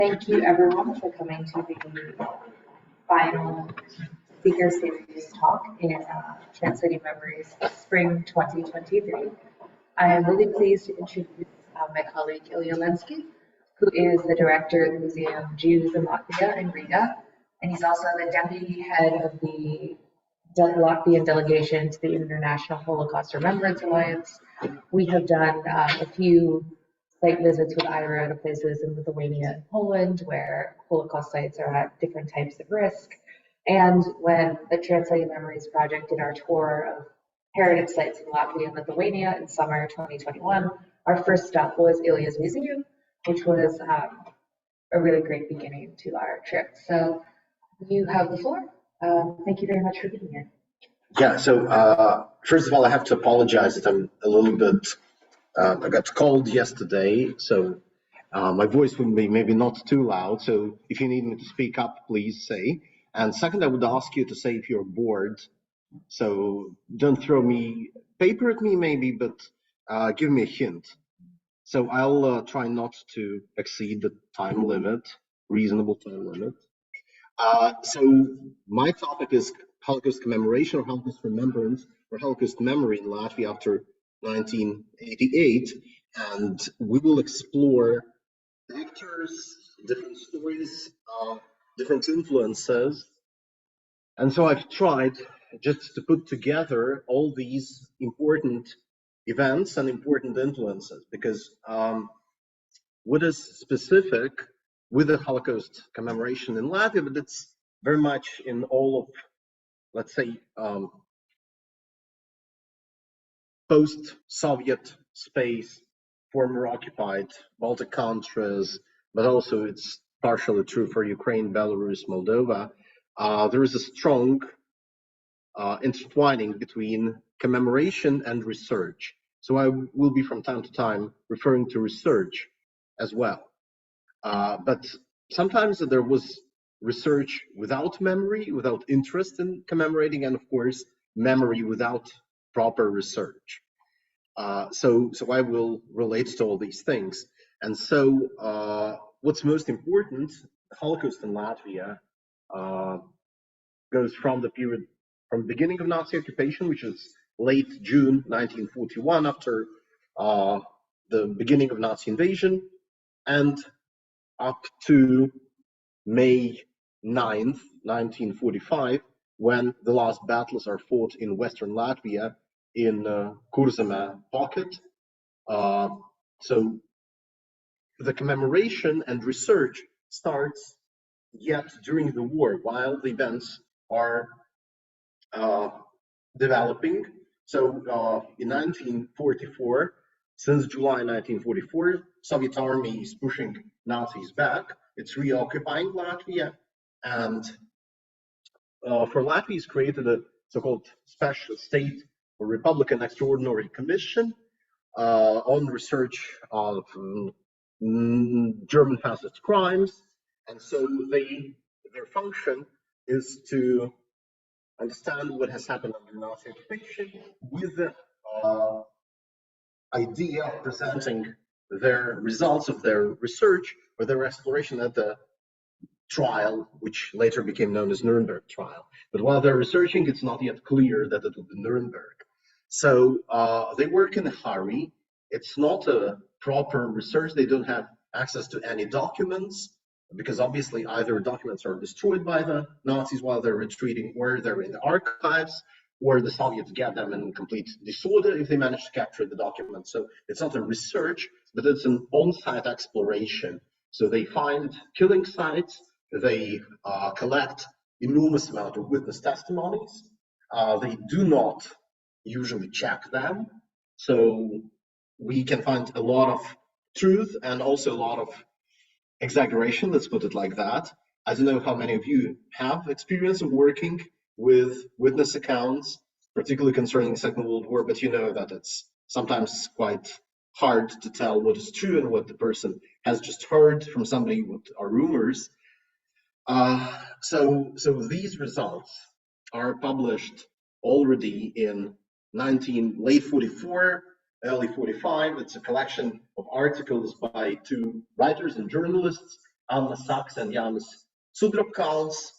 Thank you everyone for coming to the final speaker series talk in Translating Memories Spring 2023. I am really pleased to introduce my colleague Ilya Lensky, who is the director of the Museum Jews in Latvia in Riga, and he's also the deputy head of the Latvian delegation to the International Holocaust Remembrance Alliance. We have done a few site visits with IRA to places in Lithuania and Poland where Holocaust sites are at different types of risk. And when the Translating Memories project did our tour of heritage sites in Latvia and Lithuania in summer 2021, our first stop was Ilya's museum, which was a really great beginning to our trip. So you have the floor. Thank you very much for being here. Yeah, so first of all, I have to apologize that I'm a little bit, I got cold yesterday, so my voice will be maybe not too loud. So if you need me to speak up, please say. And second, I would ask you to say if you're bored. So don't throw me paper at me maybe, but give me a hint. So I'll try not to exceed the time limit, reasonable time limit. So my topic is Holocaust commemoration or Holocaust remembrance or Holocaust memory in Latvia after 1988. And we will explore actors, different stories, different influences. And so I've tried just to put together all these important events and important influences, because what is specific with the Holocaust commemoration in Latvia, but it's very much in all of, let's say, post-Soviet space, former occupied Baltic countries, but also it's partially true for Ukraine, Belarus, Moldova. There is a strong intertwining between commemoration and research. So I will be from time to time referring to research as well. But sometimes there was research without memory, without interest in commemorating, and of course, memory without proper research. So I will relate to all these things. And so what's most important, the Holocaust in Latvia goes from the period, from the beginning of Nazi occupation, which is late June 1941, after the beginning of Nazi invasion, and up to May 9th, 1945, when the last battles are fought in Western Latvia in Kurzeme pocket. So the commemoration and research starts yet during the war, while the events are developing. So in 1944, since July 1944, Soviet army is pushing Nazis back. It's reoccupying Latvia, and for Latvia, it's created a so-called special state or Republican Extraordinary Commission on research of German fascist crimes, and so their function is to understand what has happened under Nazi occupation with the idea of presenting their results of their research or their exploration at the trial, which later became known as Nuremberg trial. But while they're researching, it's not yet clear that it will be Nuremberg. So they work in a hurry. It's not a proper research. They don't have access to any documents, because obviously either documents are destroyed by the Nazis while they're retreating, or they're in the archives, or the Soviets get them in complete disorder if they manage to capture the documents. So it's not a research, but it's an on-site exploration. So they find killing sites, they collect enormous amount of witness testimonies. They do not usually check them. So we can find a lot of truth and also a lot of exaggeration, let's put it like that. I don't know how many of you have experience of working with witness accounts, particularly concerning the Second World War, but you know that it's sometimes quite hard to tell what is true and what the person has just heard from somebody, what are rumors. So these results are published already in late 44, early 45. It's a collection of articles by two writers and journalists, Anna Sachs and Janis Sudropkals.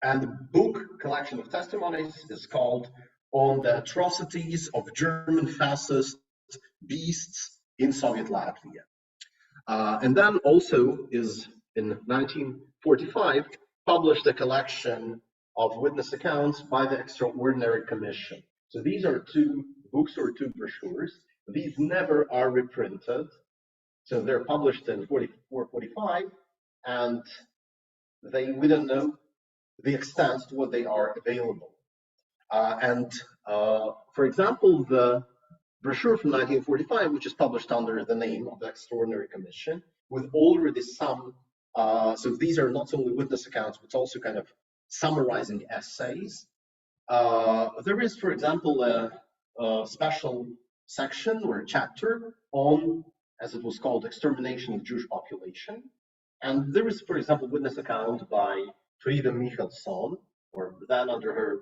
And the book collection of testimonies is called On the Atrocities of German Fascist Beasts in Soviet Latvia. And then also is in 1945 published a collection of witness accounts by the Extraordinary Commission. So these are two books or two brochures. These never are reprinted. So they're published in 44, 45, and we don't know the extent to what they are available. For example, the brochure from 1945, which is published under the name of the Extraordinary Commission, with already some, so these are not only witness accounts, but also kind of summarizing essays. There is, for example, a special section or a chapter on, as it was called, extermination of Jewish population. And there is, for example, witness account by Frida Michaelsson, or then under her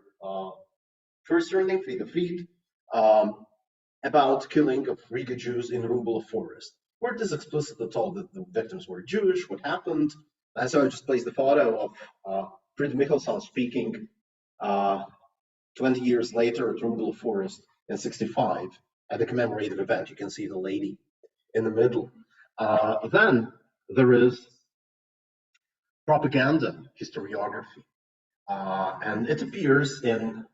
first surname, Frida Fried, about killing of Riga Jews in Rubel Forest, where it is explicitly told that the victims were Jewish, what happened. And so I just placed the photo of Frida Michaelsson speaking 20 years later at Rubel Forest in 65 at the commemorative event. You can see the lady in the middle. Then there is propaganda historiography, and it appears in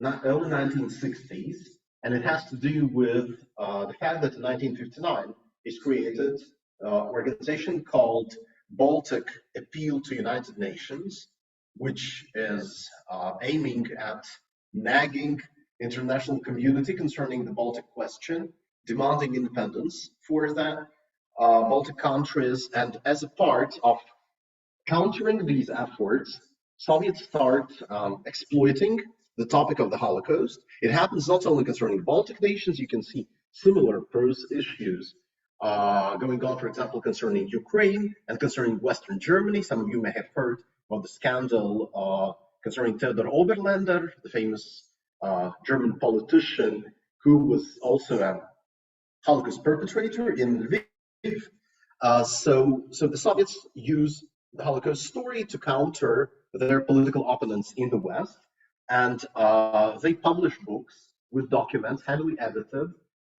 early 1960s, and it has to do with the fact that in 1959 is created an organization called Baltic Appeal to United Nations, which is aiming at nagging international community concerning the Baltic question, demanding independence for the Baltic countries, and as a part of countering these efforts, Soviets start exploiting the topic of the Holocaust. It happens not only concerning Baltic nations, you can see similar prose issues going on, for example, concerning Ukraine and concerning Western Germany. Some of you may have heard about the scandal concerning Theodor Oberländer, the famous German politician who was also a Holocaust perpetrator in Lviv. So the Soviets use the Holocaust story to counter their political opponents in the West, and they publish books with documents heavily edited.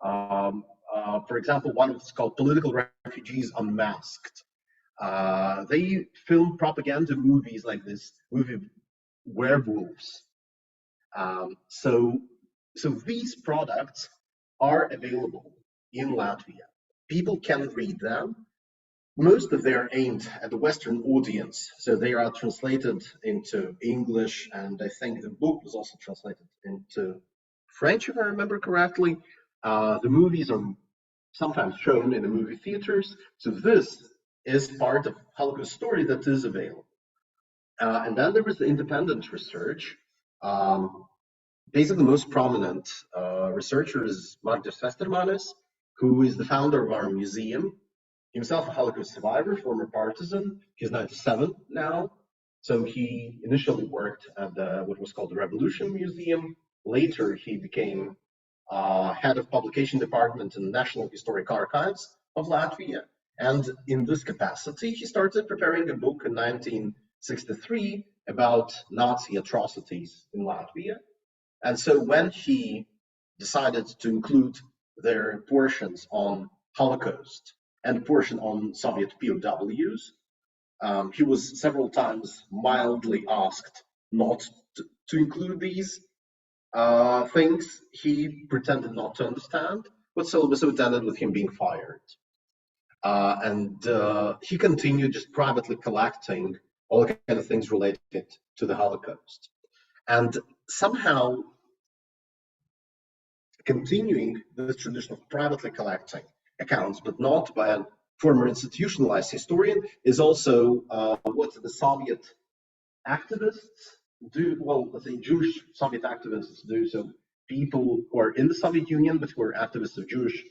For example, one is called Political Refugees Unmasked. They film propaganda movies like this movie Werewolves. So these products are available in Latvia. People can read them. Most of them are aimed at the Western audience, so they are translated into English, and I think the book was also translated into French, if I remember correctly. The movies are sometimes shown in the movie theaters, so this is part of Holocaust story that is available. And then there is the independent research. Basically, the most prominent researcher is Margus Vestermanis, who is the founder of our museum. Himself a Holocaust survivor, former partisan. He's 97 now. So he initially worked at what was called the Revolution Museum. Later, he became head of publication department in the National Historic Archives of Latvia. And in this capacity, he started preparing a book in 1963 about Nazi atrocities in Latvia. And so when he decided to include their portions on Holocaust and a portion on Soviet POWs, he was several times mildly asked not to include these things. He pretended not to understand, but so it ended with him being fired. And he continued just privately collecting all kind of things related to the Holocaust. And somehow continuing this tradition of privately collecting accounts, but not by a former institutionalized historian, is also what the Soviet activists do. Well, let's say Jewish Soviet activists do. So people who are in the Soviet Union, but who are activists of Jewish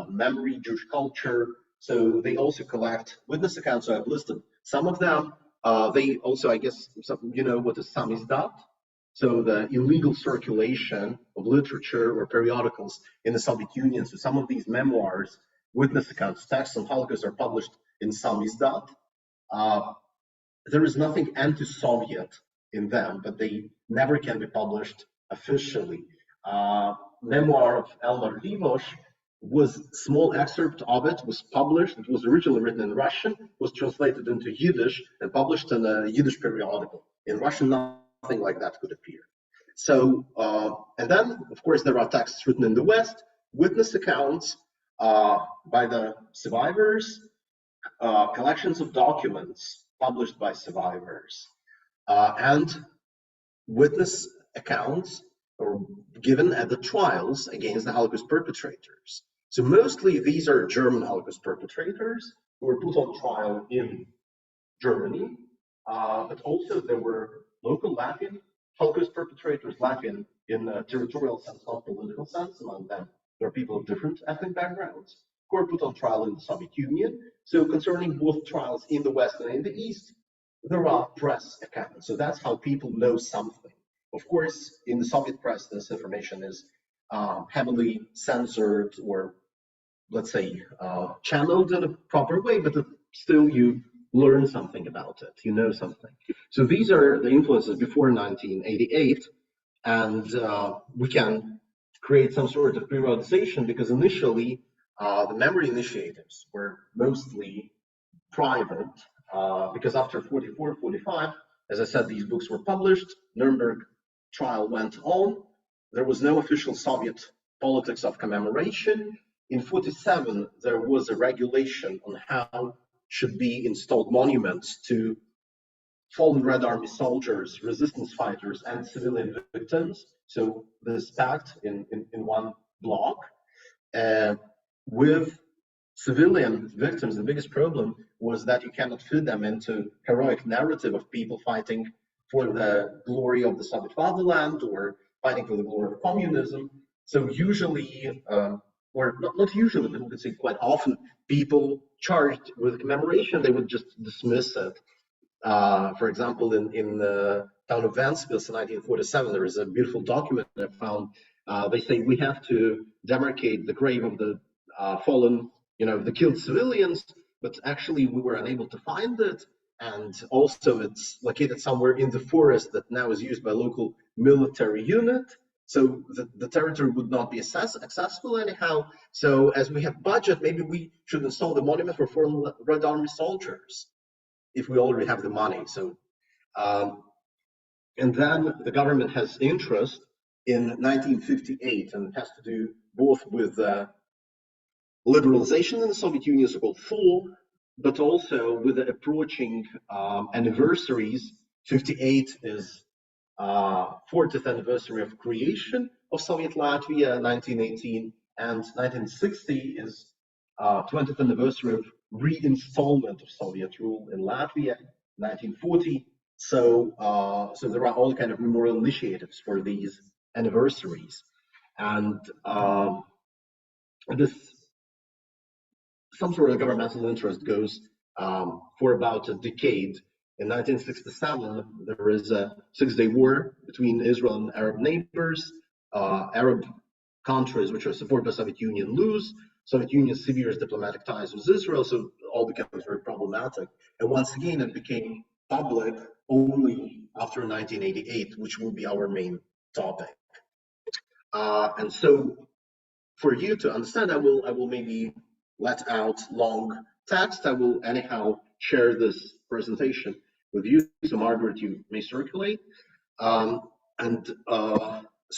memory, Jewish culture. So they also collect witness accounts. So I've listed some of them. They also, I guess, you know what a samizdat. So the illegal circulation of literature or periodicals in the Soviet Union. So some of these memoirs witness accounts, texts on Holocaust are published in samizdat. There is nothing anti-Soviet in them, but they never can be published officially. Memoir of Elmar Livosh was small excerpt of it, was published. It was originally written in Russian, was translated into Yiddish and published in a Yiddish periodical. In Russian, nothing like that could appear. So, and then, of course, there are texts written in the West, witness accounts by the survivors, collections of documents published by survivors, and witness accounts or given at the trials against the Holocaust perpetrators. So mostly these are German Holocaust perpetrators who were put on trial in Germany, but also there were local Latvian Holocaust perpetrators, Latvian in a territorial sense, not political sense. Among them, there are people of different ethnic backgrounds who were put on trial in the Soviet Union. So concerning both trials in the West and in the East, there are press accounts. So that's how people know something. Of course, in the Soviet press, this information is heavily censored or, let's say, channeled in a proper way, but still you learn something about it, you know something. So these are the influences before 1988, and we can create some sort of periodization because initially the memory initiatives were mostly private, because after 44, 45, as I said, these books were published, Nuremberg trial went on, there was no official Soviet politics of commemoration. In 47, there was a regulation on how should be installed monuments to fallen Red Army soldiers, resistance fighters, and civilian victims. So this packed in one block. With civilian victims, the biggest problem was that you cannot fit them into heroic narrative of people fighting for the glory of the Soviet fatherland or fighting for the glory of communism. So usually, or not usually, but we could say quite often, people charged with commemoration, they would just dismiss it. For example, in the town of Ventspils in 1947, there is a beautiful document I found. They say we have to demarcate the grave of the fallen, the killed civilians, but actually we were unable to find it. And also it's located somewhere in the forest that now is used by local military unit. So the territory would not be accessible anyhow. So as we have budget, maybe we should install the monument for fallen Red Army soldiers if we already have the money. So, and then the government has interest in 1958, and it has to do both with liberalization in the Soviet Union, so-called thaw, but also with the approaching anniversaries. 58 is 40th anniversary of creation of Soviet Latvia, 1918, and 1960 is 20th anniversary of reinstallment of Soviet rule in Latvia, 1940. So, so there are all kind of memorial initiatives for these anniversaries, and this some sort of governmental interest goes for about a decade. In 1967, there is a six-day war between Israel and Arab neighbors. Arab countries which are supported by Soviet Union lose. Soviet Union severs diplomatic ties with Israel, so it all becomes very problematic. And once again, it became public only after 1988, which will be our main topic. And so, for you to understand, I will maybe let out long text. I will anyhow share this presentation with you. So Margaret, you may circulate. So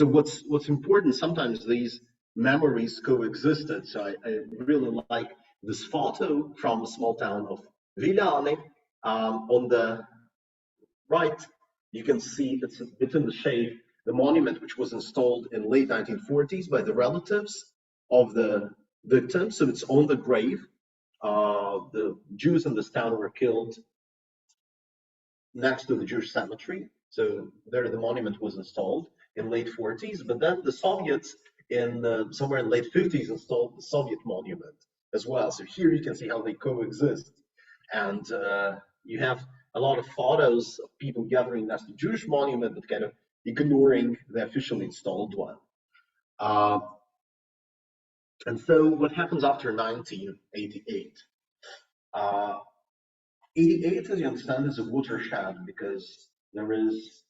what's important, sometimes these memories coexisted. So I really like this photo from the small town of Viljani. On the right, you can see it's in the shade, the monument which was installed in late 1940s by the relatives of the victims. So it's on the grave. The Jews in this town were killed next to the Jewish cemetery. So there the monument was installed in late 40s, but then the Soviets in somewhere in late 50s installed the Soviet monument as well. So here you can see how they coexist. And you have a lot of photos of people gathering next to the Jewish monument, but kind of ignoring the officially installed one. And so what happens after 1988? 88, as you understand, is a watershed because there is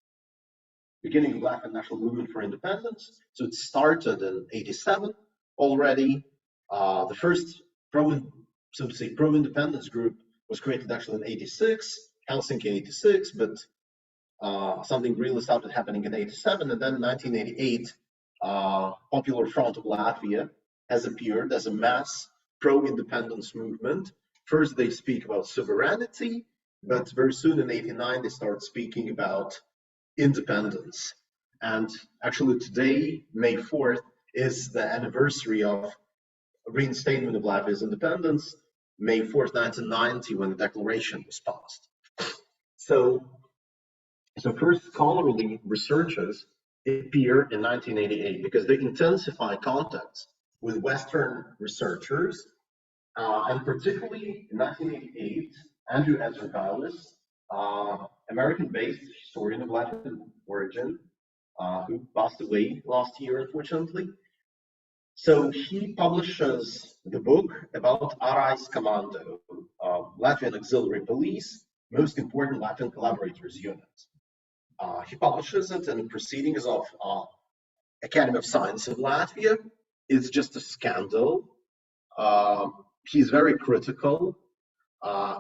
beginning of Latvian national movement for independence. So it started in 87 already. The first so to say, pro-independence group was created actually in 86, Helsinki 86, but something really started happening in 87. And then in 1988, Popular Front of Latvia has appeared as a mass pro-independence movement. First, they speak about sovereignty, but very soon in 89, they start speaking about independence. And actually today, May 4th, is the anniversary of reinstatement of Latvia's independence, May 4th, 1990, when the declaration was passed. So first scholarly researches appear in 1988 because they intensify contacts with Western researchers, and particularly in 1988, Andrew Ezergailis, American-based historian of Latvian origin, who passed away last year, unfortunately. So he publishes the book about Arais Commando, Latvian Auxiliary Police, most important Latvian collaborators unit. He publishes it in the proceedings of Academy of Science of Latvia. It's just a scandal. He's very critical.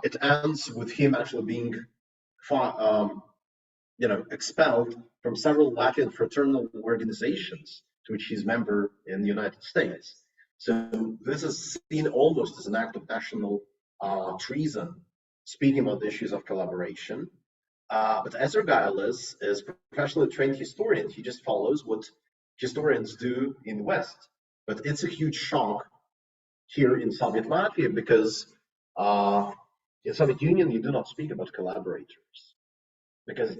It ends with him actually being expelled from several Latvian fraternal organizations to which he's a member in the United States. So this is seen almost as an act of national treason, speaking about the issues of collaboration. But Ezergailis is a professionally trained historian. He just follows what historians do in the West. But it's a huge shock here in Soviet Latvia because in Soviet Union, you do not speak about collaborators. Because,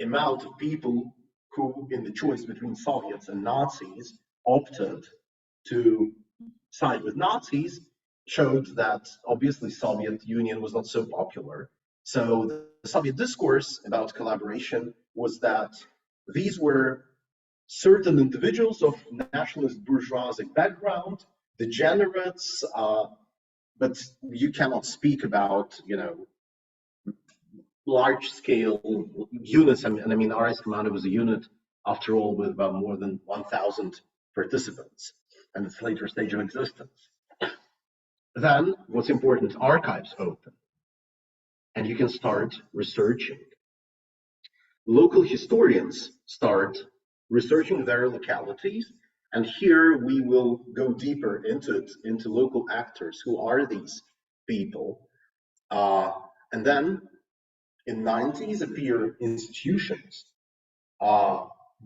amount of people who, in the choice between Soviets and Nazis, opted to side with Nazis showed that obviously Soviet Union was not so popular. So the Soviet discourse about collaboration was that these were certain individuals of nationalist bourgeoisie background, degenerates, but you cannot speak about, large-scale units. And I mean, Arais Commando was a unit, after all, with about more than 1,000 participants, and its later stage of existence. Then, what's important, archives open, and you can start researching. Local historians start researching their localities, and here we will go deeper into it, into local actors. Who are these people? And then in 90s appear institutions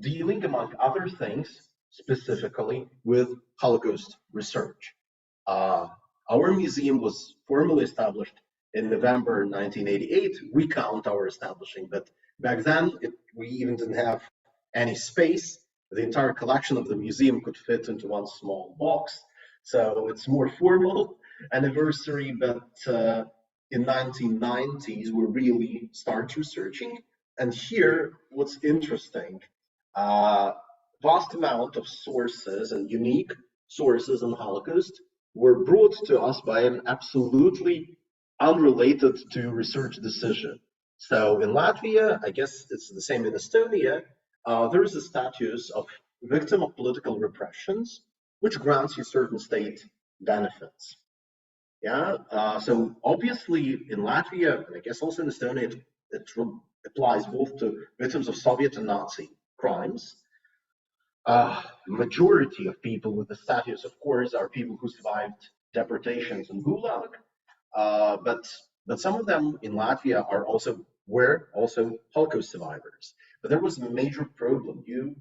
dealing, among other things, specifically with Holocaust research. Our museum was formally established in November 1988. We count our establishing, but back then we even didn't have any space. The entire collection of the museum could fit into one small box. So it's more formal anniversary, but in 1990s, we really start researching. And here, what's interesting, vast amount of sources and unique sources on Holocaust were brought to us by an absolutely unrelated to research decision. So in Latvia, I guess it's the same in Estonia, there is a status of victim of political repressions, which grants you certain state benefits. Yeah, so obviously in Latvia, and I guess also in Estonia, it applies both to victims of Soviet and Nazi crimes. Majority of people with the status, of course, are people who survived deportations and Gulag, but some of them in Latvia were also Holocaust survivors. But there was a major problem. You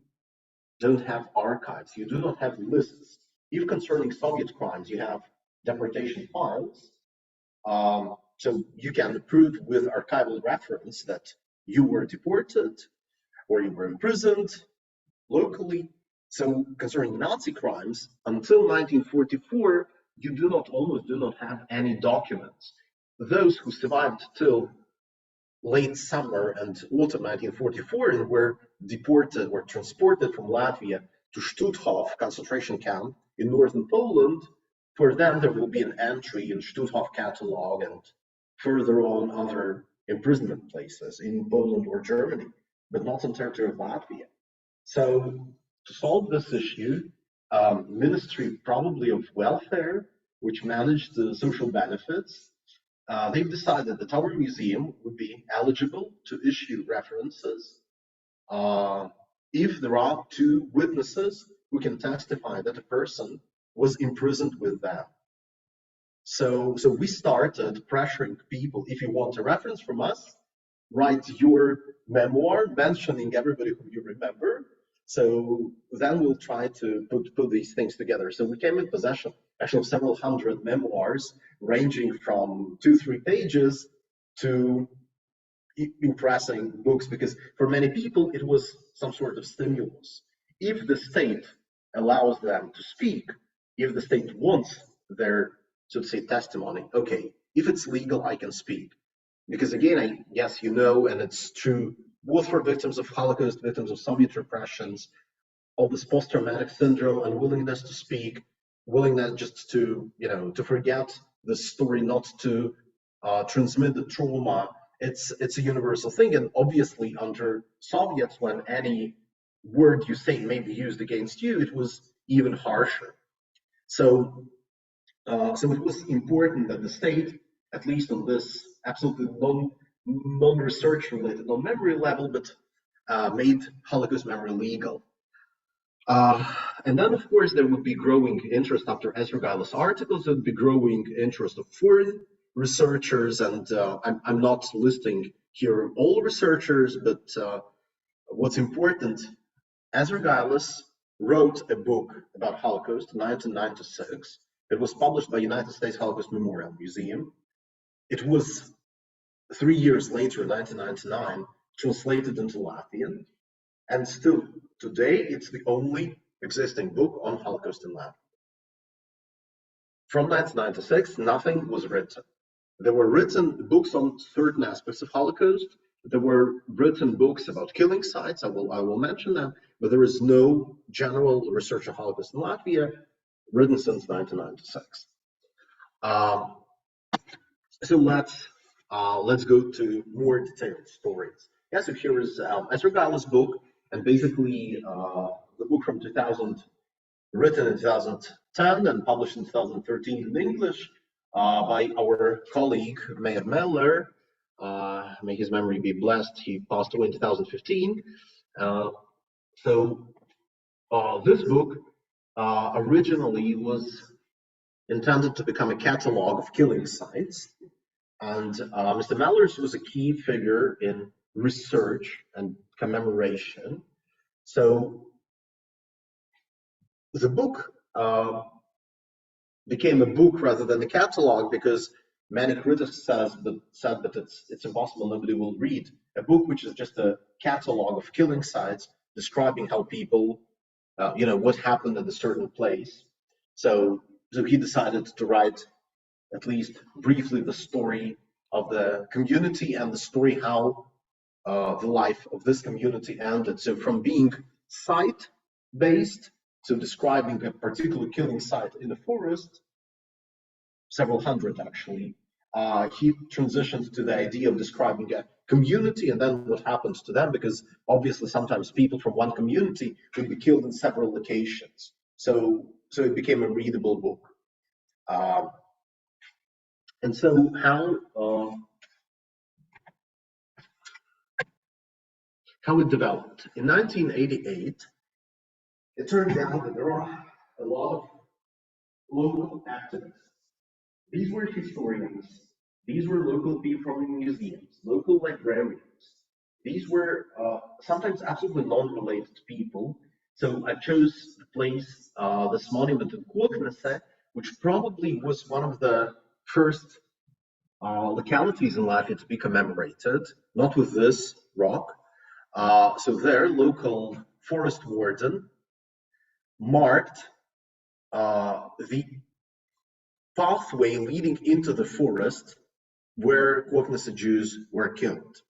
don't have archives. You do not have lists. Even concerning Soviet crimes, you have deportation files. So you can prove with archival reference that you were deported or you were imprisoned locally. So concerning Nazi crimes, until 1944, you almost do not have any documents. Those who survived till late summer and autumn 1944 and were deported or transported from Latvia to Stutthof concentration camp in northern Poland, for them there will be an entry in Stutthof catalog and further on other imprisonment places in Poland or Germany, but not in territory of Latvia. So to solve this issue, Ministry probably of Welfare, which managed the social benefits, they've decided that our museum would be eligible to issue references if there are two witnesses who can testify that a person was imprisoned with them. So we started pressuring people, if you want a reference from us, write your memoir mentioning everybody who you remember. So then we'll try to put these things together. So we came in possession actually of several hundred memoirs, ranging from 2-3 pages to impressing books, because for many people it was some sort of stimulus. If the state allows them to speak, if the state wants their, so to say, testimony, okay, if it's legal, I can speak. Because again, I guess you know, and it's true both for victims of Holocaust, victims of Soviet repressions, all this post-traumatic syndrome, unwillingness to speak, willingness just to, to forget the story, not to transmit the trauma. It's a universal thing, and obviously under Soviets, when any word you say may be used against you, it was even harsher. So it was important that the state, at least on this absolutely non-research related, non-memory level, but made Holocaust memory legal. And then, of course, there would be growing interest after Ezra articles. There would be growing interest of foreign researchers, and I'm not listing here all researchers, but what's important, Ezra wrote a book about Holocaust in 1996. It was published by United States Holocaust Memorial Museum. It was 3 years later, in 1999, translated into Latvian, and still today it's the only existing book on Holocaust in Latvia. From 1996, nothing was written. There were written books on certain aspects of Holocaust. There were written books about killing sites. I will mention them, but there is no general research on Holocaust in Latvia written since 1996. So let's go to more detailed stories. Yeah, so here is Ezra book, and basically the book from 2000, written in 2010 and published in 2013 in English by our colleague Meir Meller. May his memory be blessed. He passed away in 2015. This book originally was intended to become a catalog of killing sites. And Mr. Mellers was a key figure in research and commemoration. So the book became a book rather than a catalog, because many critics said that it's impossible, nobody will read a book which is just a catalog of killing sites describing how people, what happened at a certain place. So he decided to write, at least briefly, the story of the community and the story how the life of this community ended. So from being site-based to describing a particular killing site in the forest, several hundred actually, he transitioned to the idea of describing a community and then what happens to them, because obviously sometimes people from one community would be killed in several locations. So it became a readable book. And so how it developed. In 1988, it turned out that there are a lot of local activists. These were historians. These were local people from museums, local librarians. These were sometimes absolutely non-related people. So I chose to place this monument in Koknese, which probably was one of the first localities in Latvia to be commemorated, not with this rock. So their local forest warden marked the pathway leading into the forest where Koknese Jews were killed.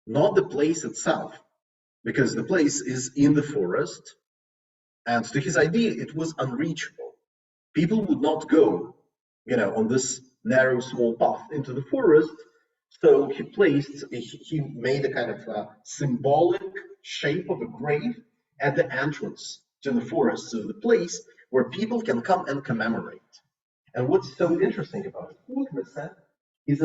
Not the place itself, because the place is in the forest, And to his idea, it was unreachable. People would not go, on this narrow, small path into the forest. So he made a kind of symbolic shape of a grave at the entrance to the forest, so the place where people can come and commemorate. And what's so interesting about it, Kuoknese is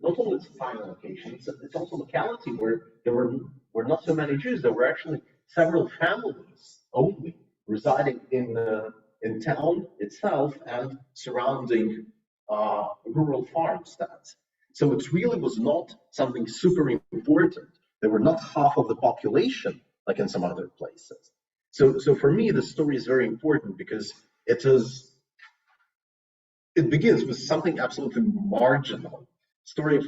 not only its a final location, it's also a locality where there were not so many Jews. There were actually several families only residing in town itself and surrounding rural farmsteads. So it really was not something super important. They were not half of the population like in some other places. So for me, the story is very important because it begins with something absolutely marginal. Story of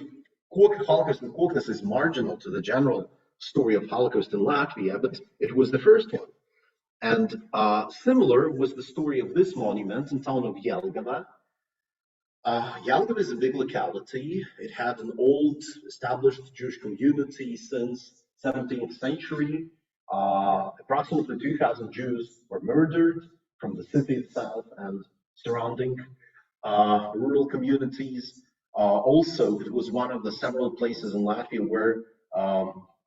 Holocaust in Kaukasus is marginal to the general story of Holocaust in Latvia, but it was the first one. And similar was the story of this monument in town of Jelgava. Jelgava is a big locality. It had an old established Jewish community since 17th century. Approximately 2,000 Jews were murdered from the city itself and surrounding rural communities. Also, it was one of the several places in Latvia where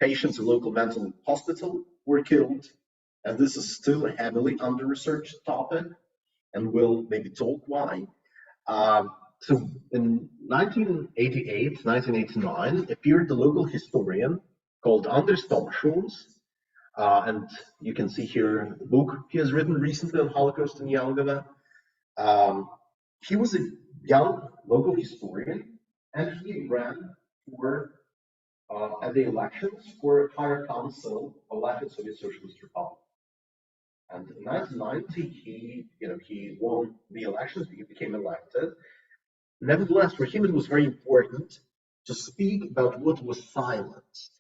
patients in local mental hospital were killed. And this is still a heavily under-researched topic, and we'll maybe talk why. So in 1988, 1989, appeared the local historian called Andris Tomšūns, and you can see here the book he has written recently on Holocaust in Jelgava. He was a young local historian, and he ran for at the elections for higher council of Latvian Soviet Socialist Republic. And in 1990, he won the elections. He became elected. Nevertheless, for him, it was very important to speak about what was silenced.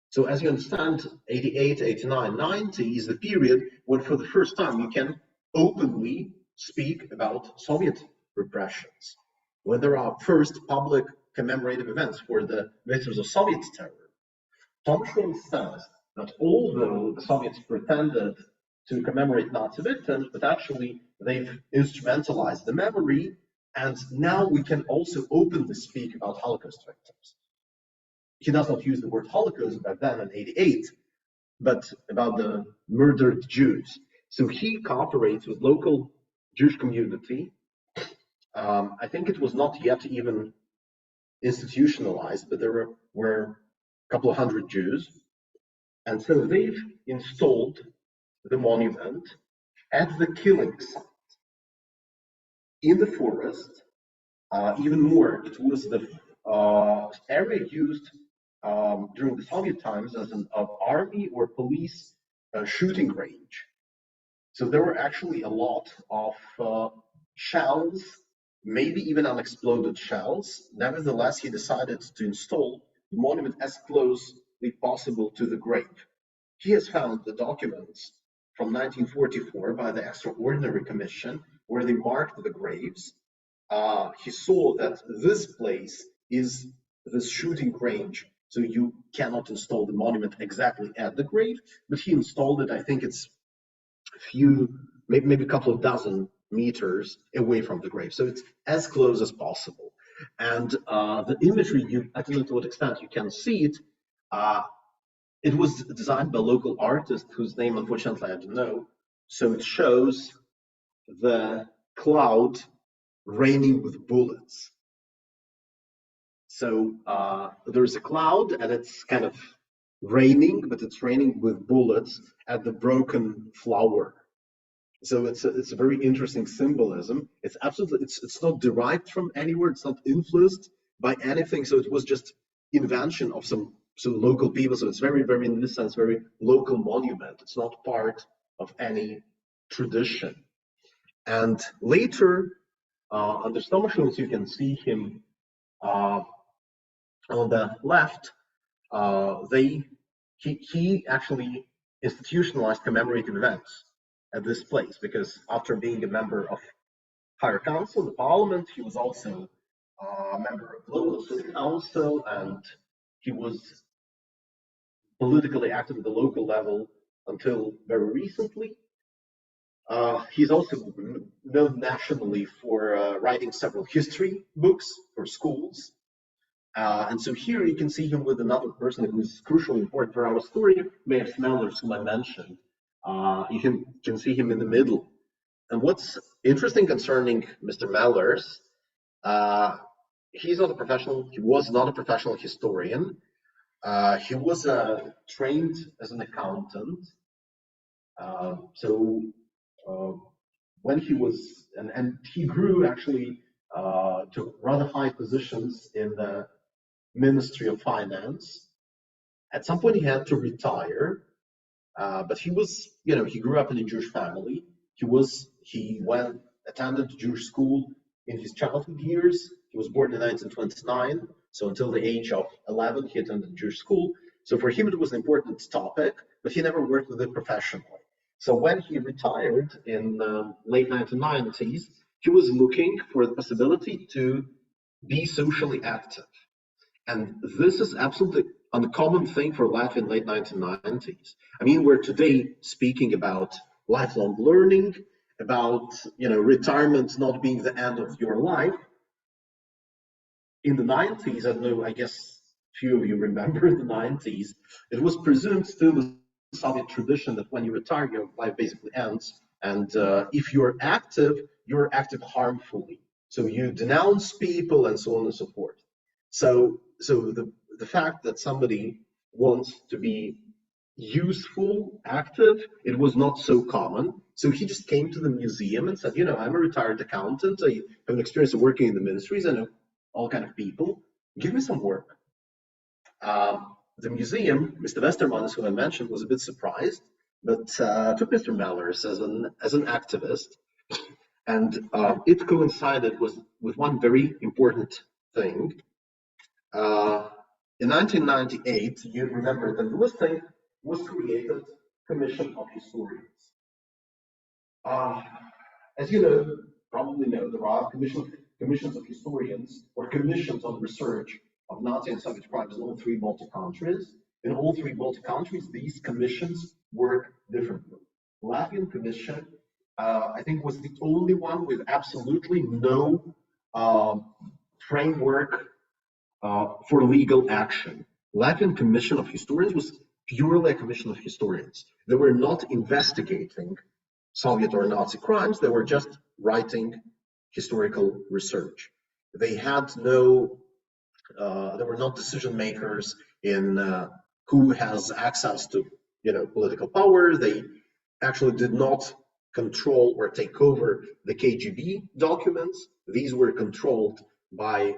So as you understand, 88, 89, 90 is the period when for the first time you can openly speak about Soviet repressions. When there are first public commemorative events for the victims of Soviet terror. Tomšūns says that although the Soviets pretended to commemorate Nazi victims, but actually they've instrumentalized the memory, and now we can also openly speak about Holocaust victims. He does not use the word Holocaust back then in 88, but about the murdered Jews. So he cooperates with local Jewish community. I think it was not yet even institutionalized, but there were a couple of hundred Jews. And so they've installed the monument at the killing site in the forest. Even more, it was the area used during the Soviet times as an army or police shooting range. So there were actually a lot of shells, maybe even unexploded shells. Nevertheless, he decided to install the monument as closely possible to the grave. He has found the documents from 1944 by the Extraordinary Commission where they marked the graves. He saw that this place is this shooting range, so you cannot install the monument exactly at the grave, but he installed it, I think it's a few, maybe a couple of dozen meters away from the grave. So it's as close as possible. And the imagery, I don't know to what extent you can see it, it was designed by a local artist whose name, unfortunately, I don't know. So it shows the cloud raining with bullets. So there's a cloud and it's kind of raining, but it's raining with bullets at the broken flower. So it's a very interesting symbolism. It's absolutely, it's not derived from anywhere. It's not influenced by anything. So it was just invention of some local people. So it's very, very, in this sense, very local monument. It's not part of any tradition. And later, under Tomšūns, you can see him on the left. He actually institutionalized commemorative events at this place because after being a member of higher council, the parliament, he was also a member of local city council, and he was politically active at the local level until very recently. He's also known nationally for writing several history books for schools. And so here you can see him with another person who's crucially important for our story, Mayor Smellers, whom I mentioned. You can see him in the middle. And what's interesting concerning Mr. Mellers, he was not a professional historian. He was trained as an accountant. So when he was, and he grew actually to rather high positions in the Ministry of Finance. At some point, he had to retire, but he was, he grew up in a Jewish family. He attended Jewish school in his childhood years. He was born in 1929, so until the age of 11, he attended Jewish school. So for him, it was an important topic, but he never worked with it professionally. So when he retired in the late 1990s, he was looking for the possibility to be socially active. And this is absolutely an uncommon thing for Latvia in late 1990s. I mean, we're today speaking about lifelong learning, about retirement not being the end of your life. In the 90s, I don't know, I guess few of you remember the 90s, it was presumed still the Soviet tradition that when you retire, your life basically ends. And if you're active harmfully. So you denounce people and so on and so forth. So the fact that somebody wants to be useful, active, it was not so common. So he just came to the museum and said, I'm a retired accountant. I have an experience of working in the ministries. I know all kind of people. Give me some work. The museum, Mr. Westermans, who I mentioned, was a bit surprised, but took Mr. Mellers as an activist. And it coincided with one very important thing. In 1998, you remember that the listing was created Commission of Historians. As you probably know, there are commissions of historians or commissions on research of Nazi and Soviet crimes in all three Baltic countries. In all three Baltic countries, these commissions work differently. The Latvian commission, I think, was the only one with absolutely no framework for legal action. Latvian Commission of Historians was purely a commission of historians. They were not investigating Soviet or Nazi crimes, they were just writing historical research. They had they were not decision makers in who has access to political power. They actually did not control or take over the KGB documents. These were controlled by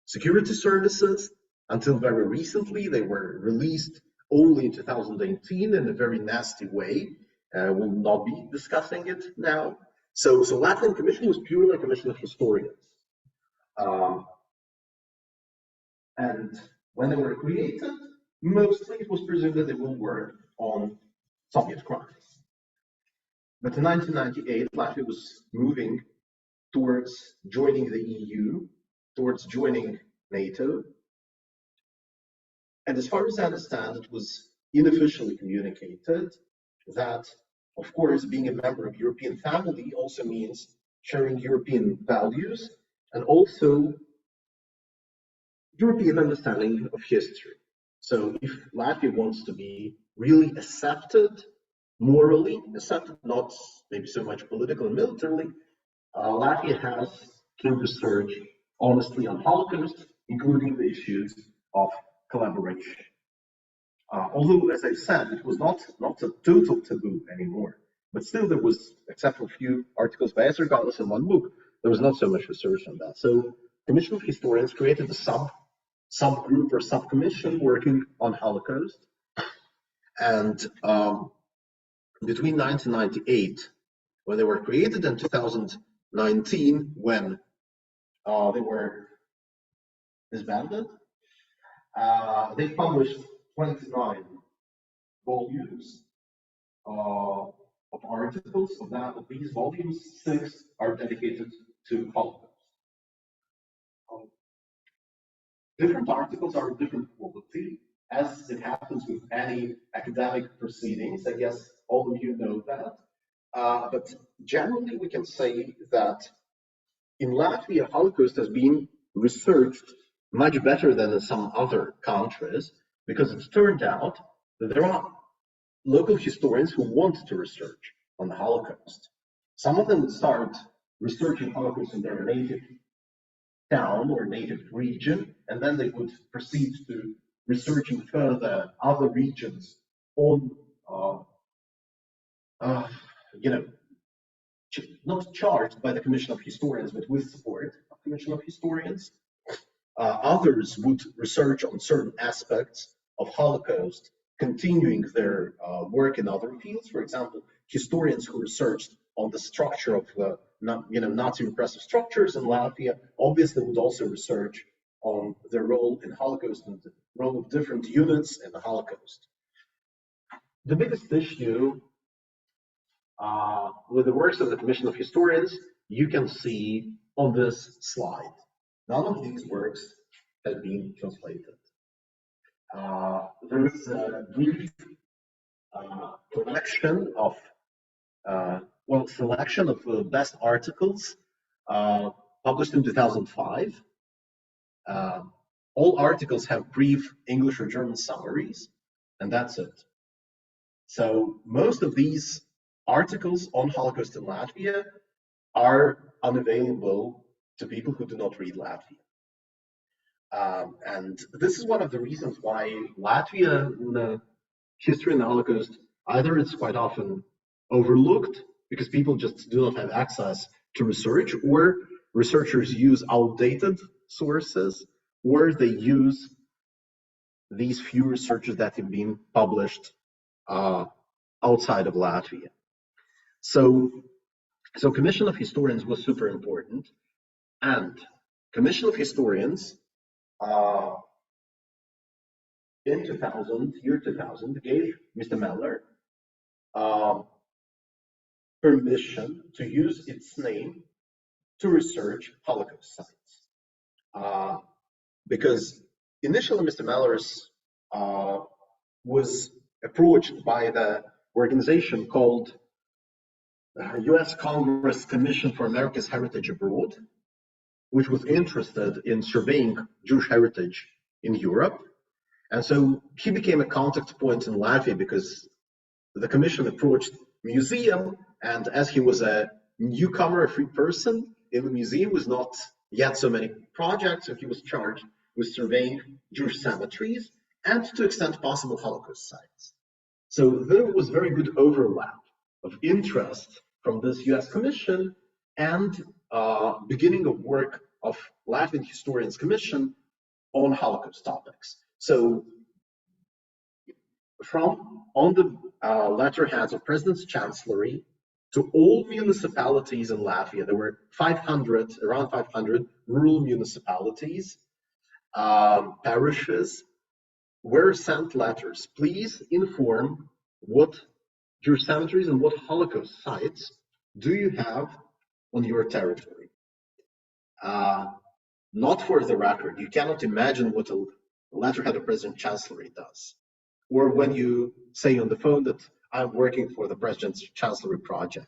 security services. Until very recently, they were released only in 2018 in a very nasty way. We'll not be discussing it now. So Latvian Commission was purely a commission of historians. And when they were created, mostly it was presumed that they will work on Soviet crimes. But in 1998, Latvia was moving towards joining the EU, towards joining NATO. And as far as I understand, it was unofficially communicated that, of course, being a member of European family also means sharing European values and also European understanding of history. So if Latvia wants to be really accepted, morally accepted, not maybe so much politically and militarily, Latvia has to research honestly on Holocaust, including the issues of collaboration. Although, as I said, it was not a total taboo anymore, but still there was, except for a few articles by Esther Gaulis in one book, there was not so much research on that. So Commission of Historians created a subgroup or subcommission working on Holocaust. And between 1998, when they were created, and 2019, when they were disbanded, they published 29 volumes of articles. Of these volumes, 6 are dedicated to Holocaust. Different articles are of different quality, as it happens with any academic proceedings. I guess all of you know that. But generally, we can say that in Latvia, Holocaust has been researched much better than in some other countries, because it's turned out that there are local historians who want to research on the Holocaust. Some of them would start researching Holocaust in their native town or native region, and then they would proceed to researching further other regions on, you know, not charged by the Commission of Historians, but with support of the Commission of Historians. Others would research on certain aspects of Holocaust, continuing their work in other fields. For example, historians who researched on the structure of Nazi repressive structures in Latvia obviously would also research on their role in Holocaust and the role of different units in the Holocaust. The biggest issue with the works of the Commission of Historians, you can see on this slide. None of these works has been translated. There is a brief collection of, selection of the best articles published in 2005. All articles have brief English or German summaries, and that's it. So most of these articles on Holocaust in Latvia are unavailable to people who do not read Latvian. And this is one of the reasons why Latvia in the history of the Holocaust, either it's quite often overlooked because people just do not have access to research, or researchers use outdated sources, or they use these few researches that have been published outside of Latvia. So Commission of Historians was super important, and Commission of Historians in 2000 gave Mr. Meller permission to use its name to research Holocaust sites. Because initially Mr. Mellers was approached by the organization called U.S. Congress Commission for America's Heritage Abroad, which was interested in surveying Jewish heritage in Europe. And so he became a contact point in Latvia because the commission approached museum, and as he was a newcomer, a free person in the museum, was not yet so many projects, so he was charged with surveying Jewish cemeteries and, to extent possible, Holocaust sites. So there was very good overlap of interest from this US Commission and beginning of work of Latvian Historians Commission on Holocaust topics. So on the letterheads of President's Chancellery to all municipalities in Latvia, there were around 500 rural municipalities, parishes, were sent letters. Please inform what Jewish cemeteries and what Holocaust sites do you have on your territory. Not for the record, you cannot imagine what a letterhead of President Chancellery does. Or when you say on the phone that I'm working for the President's Chancellery project.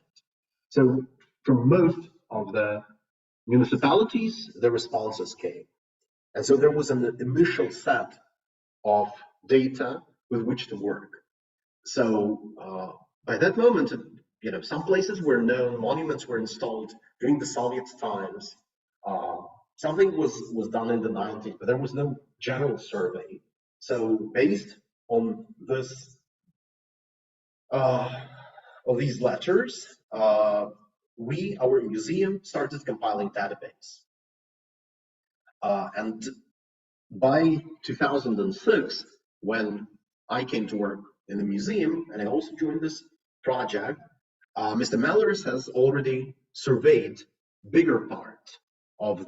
So from most of the municipalities, the responses came. And so there was an initial set of data with which to work. So by that moment, some places were known, monuments were installed during the Soviet times. Something was done in the 90s, but there was no general survey. So based on this, of these letters, our museum started compiling database. And by 2006, when I came to work in the museum, and I also joined this project, Mr. Mellers has already surveyed bigger part of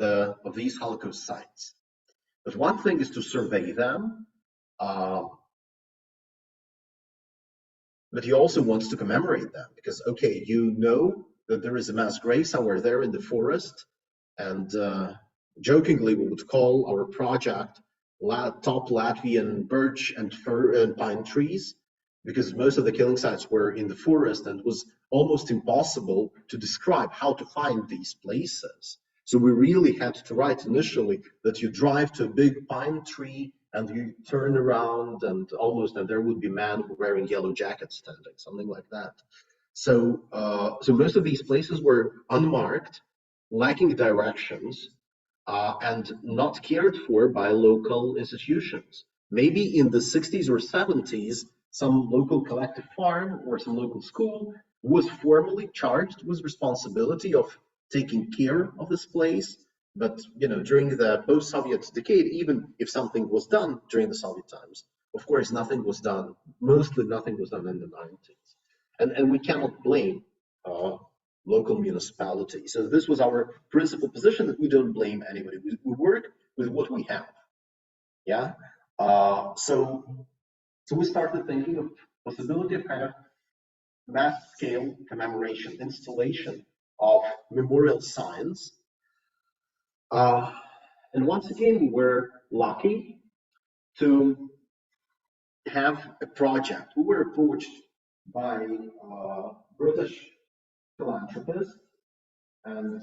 these Holocaust sites. But one thing is to survey them, but he also wants to commemorate them because, okay, you know that there is a mass grave somewhere there in the forest, and jokingly we would call our project top Latvian birch and fir and pine trees, because most of the killing sites were in the forest, and it was almost impossible to describe how to find these places. So we really had to write initially that you drive to a big pine tree and you turn around and there would be men wearing yellow jackets standing, something like that. So, so most of these places were unmarked, lacking directions, and not cared for by local institutions. Maybe in the 60s or 70s, some local collective farm or some local school was formally charged with responsibility of taking care of this place. But during the post-Soviet decade, even if something was done during the Soviet times, of course, nothing was done. Mostly nothing was done in the 90s. And we cannot blame local municipalities. So this was our principal position, that we don't blame anybody. We work with what we have. Yeah. So we started thinking of possibility of kind of mass scale commemoration, installation of memorial signs. And once again, we were lucky to have a project. We were approached by British philanthropists and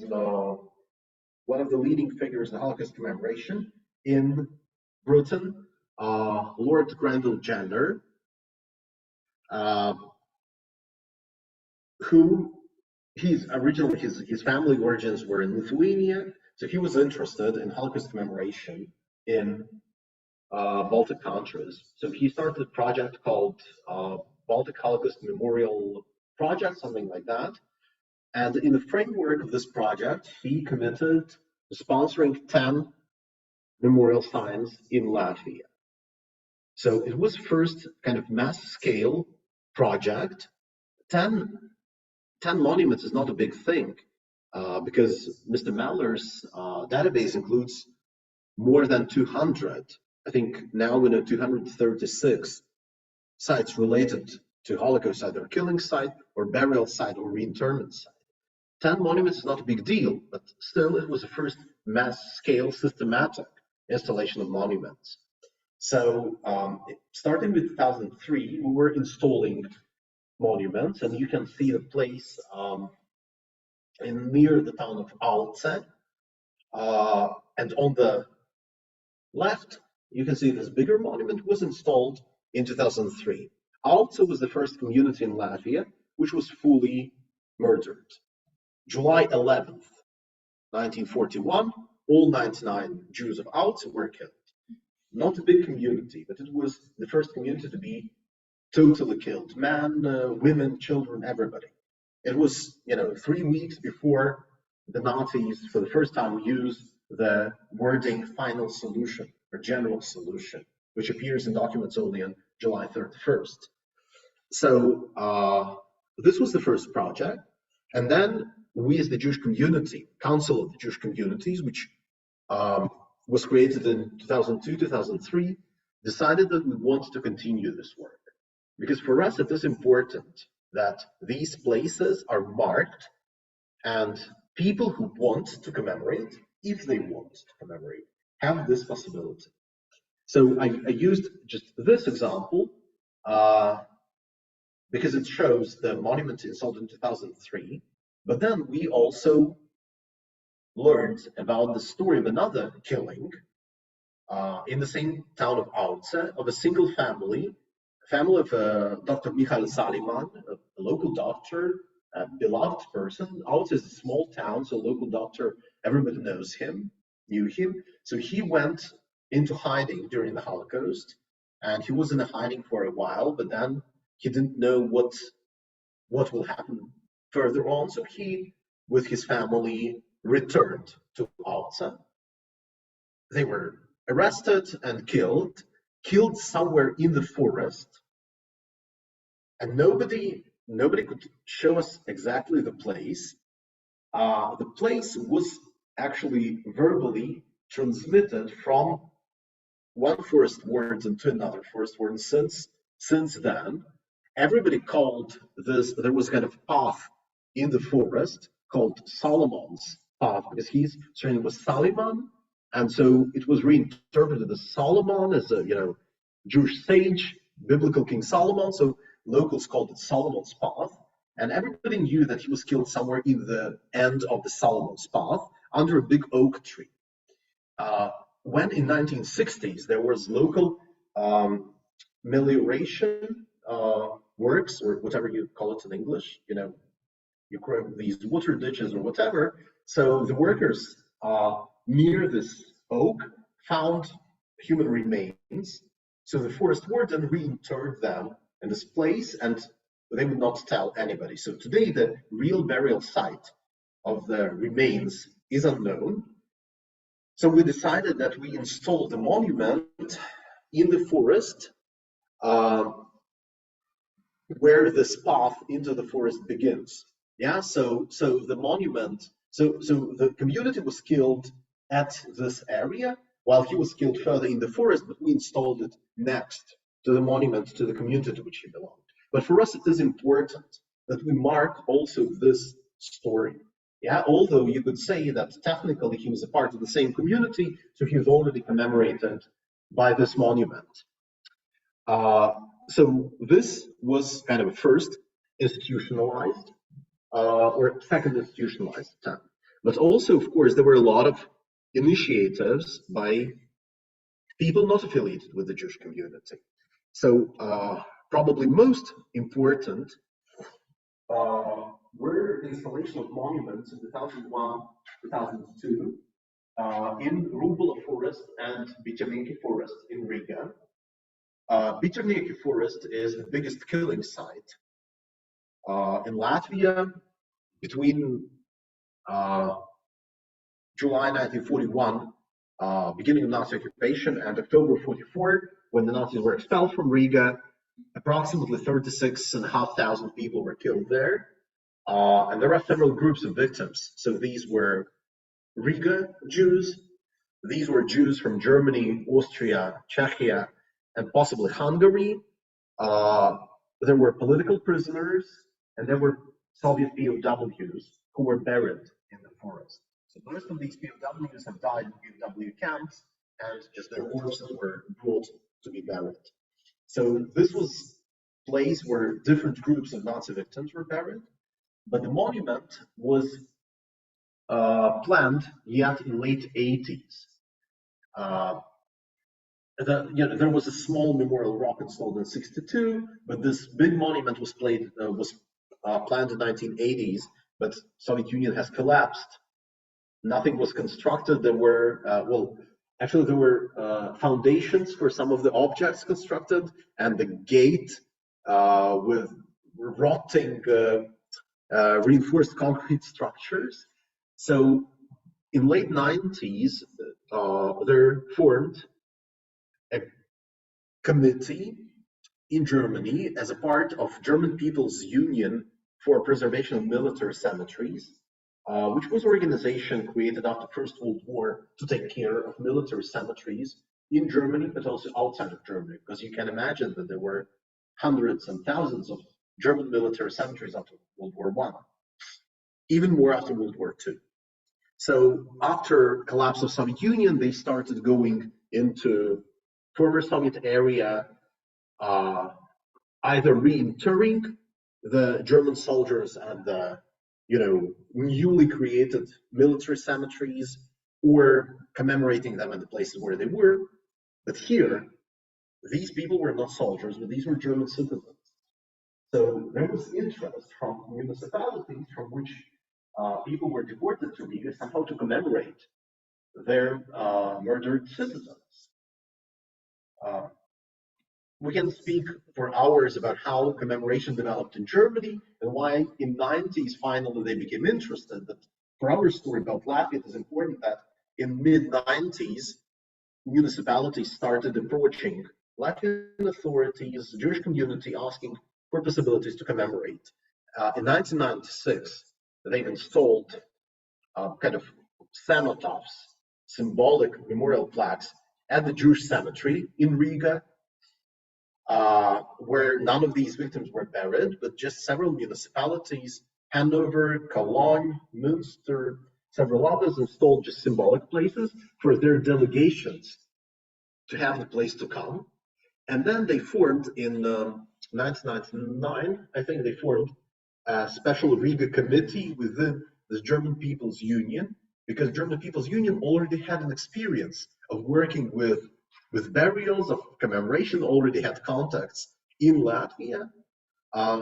one of the leading figures in the Holocaust commemoration in Britain, Lord Grenville Jenner, who his family origins were in Lithuania, so he was interested in Holocaust commemoration in Baltic countries. So he started a project called Baltic Holocaust Memorial Project, something like that. And in the framework of this project, he committed to sponsoring 10 memorial signs in Latvia. So it was first kind of mass scale project. 10 monuments is not a big thing because Mr. Maller's database includes more than 200. I think now we know 236 sites related to Holocaust, either killing site or burial site or reinterment site. 10 monuments is not a big deal, but still it was the first mass-scale systematic installation of monuments. So starting with 2003, we were installing monuments, and you can see the place near the town of Alce. And on the left, you can see this bigger monument was installed in 2003. Alce was the first community in Latvia which was fully murdered. July 11th, 1941, all 99 Jews of Alce were killed. Not a big community, but it was the first community to be totally killed. Men, women, children, everybody. It was, 3 weeks before the Nazis, for the first time, used the wording final solution or general solution, which appears in documents only on July 31st. So this was the first project. And then we, as the Jewish community, Council of the Jewish Communities, which was created in 2002, 2003, decided that we want to continue this work. Because for us, it is important that these places are marked and people who want to commemorate, if they want to commemorate, have this possibility. So I used just this example because it shows the monument installed in 2003, but then we also learned about the story of another killing in the same town of Alce of a single family of Dr. Michael Saliman, a local doctor, a beloved person. Alce is a small town, so local doctor, everybody knows him, knew him. So he went into hiding during the Holocaust, and he was in hiding for a while, but then he didn't know what will happen further on. So he, with his family, returned to Alce. They were arrested and killed somewhere in the forest. And nobody could show us exactly the place. The place was actually verbally transmitted from one forest warden into another forest warden since then. Everybody called this, there was kind of path in the forest called Solomon's path, because his surname was Saliman, and so it was reinterpreted as Solomon, as a Jewish sage, biblical King Solomon. So locals called it Solomon's path, and everybody knew that he was killed somewhere in the end of the Solomon's Path under a big oak tree. When in 1960s there was local melioration works, or whatever you call it in English, you create these water ditches or whatever. So the workers near this oak found human remains. So the forest warden reinterred them in this place, and they would not tell anybody. So today the real burial site of the remains is unknown. So we decided that we install the monument in the forest where this path into the forest begins. Yeah, so the monument, so the community was killed at this area, while he was killed further in the forest, but we installed it next to the monument to the community to which he belonged. But for us, it is important that we mark also this story. Yeah, although you could say that technically he was a part of the same community, so he was already commemorated by this monument. So this was kind of a first institutionalized or second institutionalized attempt. But also, of course, there were a lot of initiatives by people not affiliated with the Jewish community. So probably most important were the installation of monuments in 2001, 2002 in Rubula Forest and Bičerniki Forest in Riga. Bičerniki Forest is the biggest killing site in Latvia between July 1941, beginning of Nazi occupation, and October 44, when the Nazis were expelled from Riga. Approximately 36,500 people were killed there. And there are several groups of victims. So these were Riga Jews, these were Jews from Germany, Austria, Czechia, and possibly Hungary. There were political prisoners, and there were Soviet POWs who were buried in the forest. So most of these POWs have died in POW camps, and just their corpses were brought to be buried. So this was a place where different groups of Nazi victims were buried, but the monument was planned yet in late 80s. There was a small memorial rock installed in '62, but this big monument was planned in 1980s. But Soviet Union has collapsed. Nothing was constructed. There were there were foundations for some of the objects constructed, and the gate with rotting reinforced concrete structures. So in late 90s, there formed a committee in Germany as a part of German People's Union for Preservation of Military Cemeteries, which was an organization created after First World War to take care of military cemeteries in Germany, but also outside of Germany, because you can imagine that there were hundreds and thousands of German military cemeteries after World War I, even more after World War II. So after collapse of Soviet Union, they started going into former Soviet area, either reinterring the German soldiers at the newly created military cemeteries, or commemorating them in the places where they were. But here, these people were not soldiers, but these were German citizens. So there was interest from municipalities from which people were deported to Riga somehow to commemorate their murdered citizens. We can speak for hours about how commemoration developed in Germany and why in the 90s finally they became interested. But for our story about Latvia, it is important that in mid-90s, municipalities started approaching Latvian authorities, the Jewish community, asking for possibilities to commemorate. In 1996, they've installed kind of cenotaphs, symbolic memorial plaques at the Jewish cemetery in Riga, where none of these victims were buried, but just several municipalities, Hanover, Cologne, Münster, several others, installed just symbolic places for their delegations to have the place to come. And then they formed in 1999, I think they formed a special Riga committee within the German People's Union, because German People's Union already had an experience of working with burials, of commemoration, already had contacts in Latvia.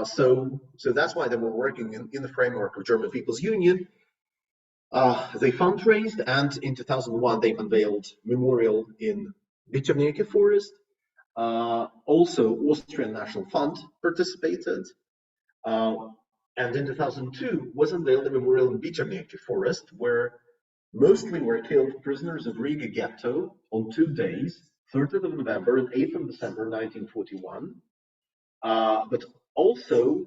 So that's why they were working in the framework of German People's Union. They fundraised, and in 2001 they unveiled memorial in Biterneke Forest. Also, Austrian National Fund participated. And in 2002 was unveiled a memorial in Biterneke Forest, where mostly were killed prisoners of Riga ghetto on 2 days, 30th of November and 8th of December 1941. But also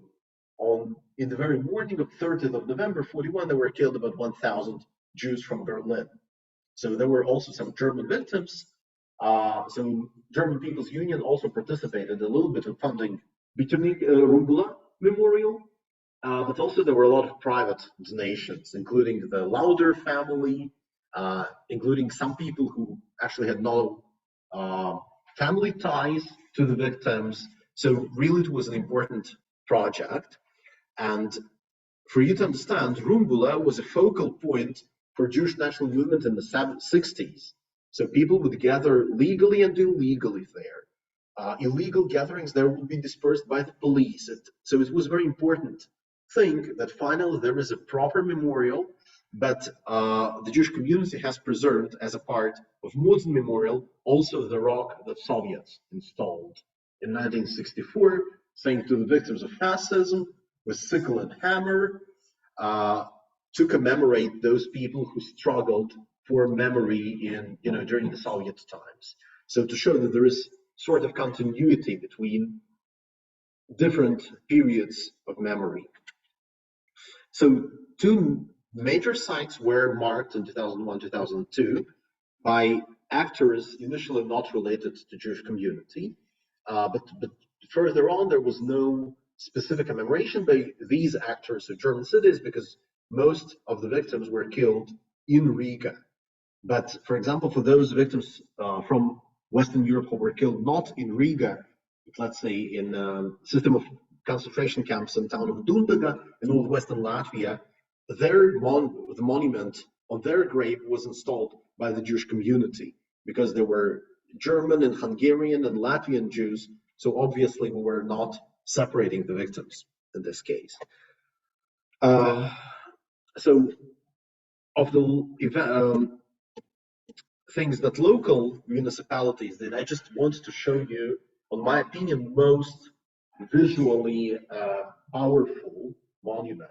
in the very morning of 30th of November 41, there were killed about 1,000 Jews from Berlin. So there were also some German victims. So German People's Union also participated a little bit in funding Biterneke Rumbula Memorial, but also there were a lot of private donations, including the Lauder family, including some people who actually had no family ties to the victims. So really it was an important project. And for you to understand, Rumbula was a focal point for Jewish national movement in the 60s. So people would gather legally and illegally there. Illegal gatherings there would be dispersed by the police. So it was a very important thing that finally there is a proper memorial, but the Jewish community has preserved as a part of modern memorial also the rock that Soviets installed in 1964, saying to the victims of fascism with sickle and hammer, to commemorate those people who struggled for memory during the Soviet times. So to show that there is sort of continuity between different periods of memory. So 2 major sites were marked in 2001, 2002 by actors initially not related to the Jewish community, but further on there was no specific commemoration by these actors of German cities because most of the victims were killed in Riga. But for example, for those victims from Western Europe who were killed not in Riga, but let's say in a system of concentration camps in the town of Dundaga in northwestern Latvia, the monument on their grave was installed by the Jewish community because there were German and Hungarian and Latvian Jews. So obviously we were not separating the victims in this case. So of the things that local municipalities did, I just want to show you, in my opinion, most visually powerful monument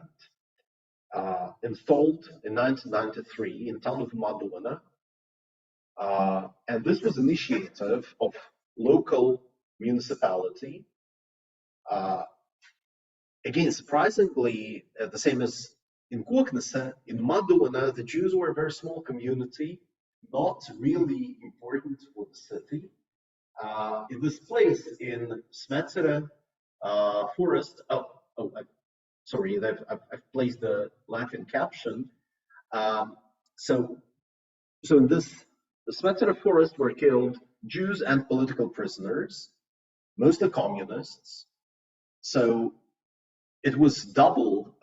installed in 1993 in the town of Madona. And this was initiative of local municipality. Again, surprisingly, the same as in Koknese, in Madona, the Jews were a very small community, not really important for the city. In this place, in Smetsere forest, sorry, I've placed the Latvian caption. So in the Smetsere forest were killed Jews and political prisoners, mostly communists. So it was double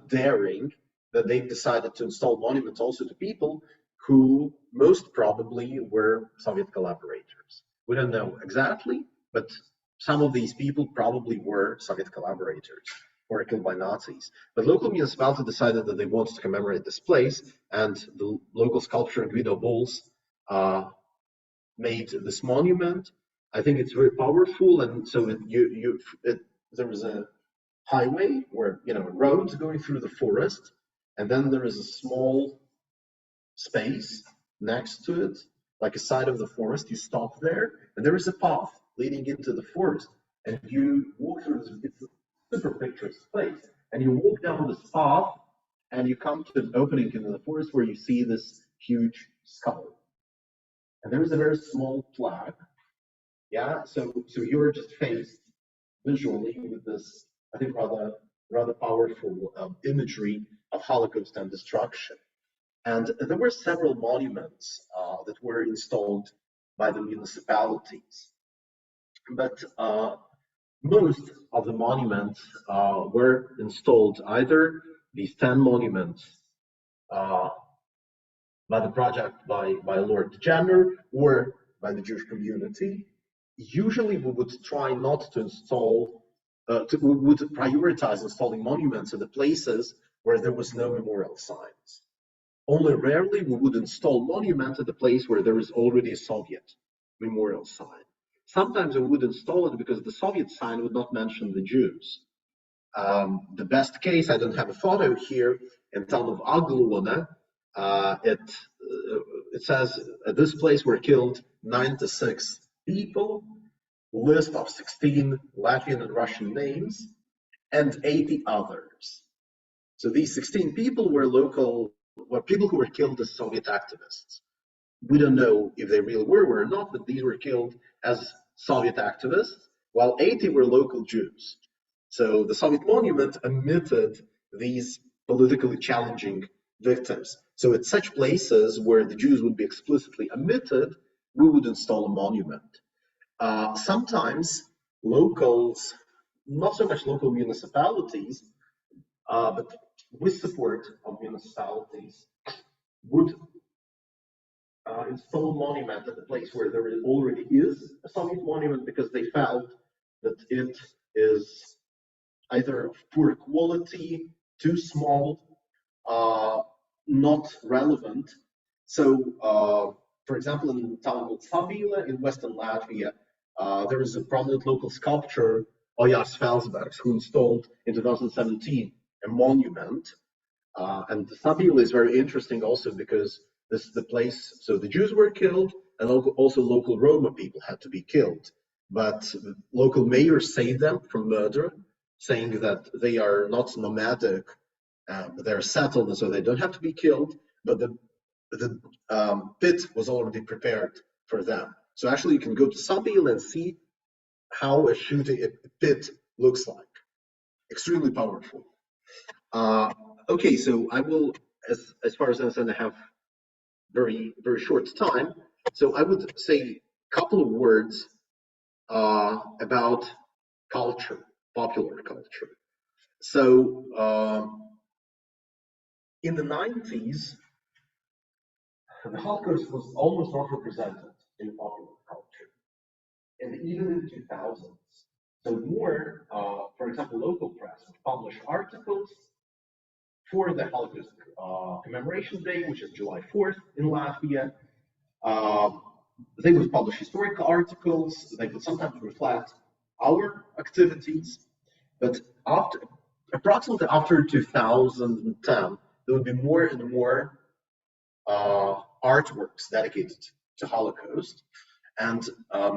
daring that they decided to install monuments also to people who most probably were Soviet collaborators. We don't know exactly, but some of these people probably were Soviet collaborators who were killed by Nazis. But local municipality decided that they wanted to commemorate this place, and the local sculptor Guido Bulls made this monument. I think it's very powerful, and so there was a highway where roads going through the forest, and then there is a small space next to it, like a side of the forest. You stop there, and there is a path leading into the forest, and you walk through this. It's a super picturesque place, and you walk down this path, and you come to an opening into the forest where you see this huge skull, and there is a very small plaque. Yeah, so you're just faced visually with this, I think, rather powerful imagery of Holocaust and destruction. And there were several monuments that were installed by the municipalities. But most of the monuments were installed, either these 10 monuments uh, by the project by Lord Jenner or by the Jewish community. Usually we would try not to install, we would prioritize installing monuments in the places where there was no memorial signs. Only rarely we would install monuments at the place where there is already a Soviet memorial sign. Sometimes we would install it because the Soviet sign would not mention the Jews. The best case, I don't have a photo here, in town of Aglona, it says at this place were killed 96 people, list of 16 Latvian and Russian names, and 80 others. So these 16 people were people who were killed as Soviet activists. We don't know if they really were or not, but these were killed as Soviet activists, while 80 were local Jews. So the Soviet monument omitted these politically challenging victims. So at such places where the Jews would be explicitly omitted, we would install a monument. Sometimes locals, not so much local municipalities, but with support of municipalities, would install a monument at the place where there already is a Soviet monument because they felt that it is either of poor quality, too small, not relevant. So, for example, in a town called Sabile in Western Latvia, there is a prominent local sculptor, Ojārs Felsbergs, who installed in 2017 a monument. And Sabile is very interesting also because this is the place, so the Jews were killed, and also local Roma people had to be killed. But local mayor saved them from murder, saying that they are not nomadic, they're settled, so they don't have to be killed. But the pit was already prepared for them. So actually, you can go to Sabile and see how a pit looks like. Extremely powerful. Okay, so I will, as far as I understand, I have very short time. So I would say a couple of words about culture, popular culture. So in the 90s, the Holocaust was almost not represented in popular culture, and even in the 2000s. So more, for example, local press would publish articles for the Holocaust Commemoration Day, which is July 4th in Latvia. They would publish historical articles. They would sometimes reflect our activities. But approximately after 2010, there would be more and more artworks dedicated to Holocaust. And I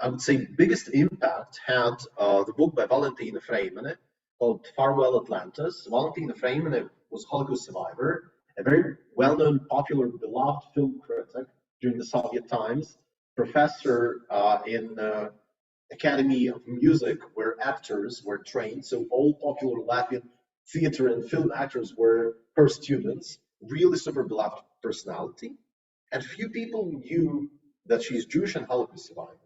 would say, biggest impact had the book by Valentina Freimane called Farewell Atlantis. Valentina Freimane was a Holocaust survivor, a very well-known, popular, beloved film critic during the Soviet times, professor in Academy of Music, where actors were trained. So all popular Latvian theater and film actors were her students. Really super beloved personality. And few people knew that she's Jewish and Holocaust survivor.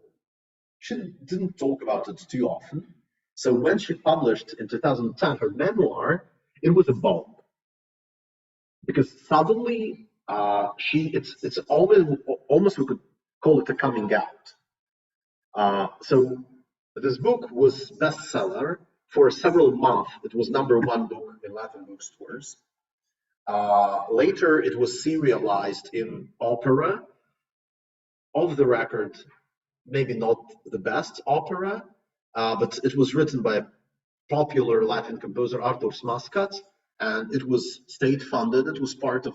She didn't talk about it too often. So when she published in 2010 her memoir, it was a bomb. Because suddenly it's almost we could call it a coming out. So this book was bestseller for several months. It was #1 book in Latin bookstores. Later, it was serialized in opera. Off the record, maybe not the best opera, but it was written by a popular Latin composer, Arturs Mascats, and it was state-funded. It was part of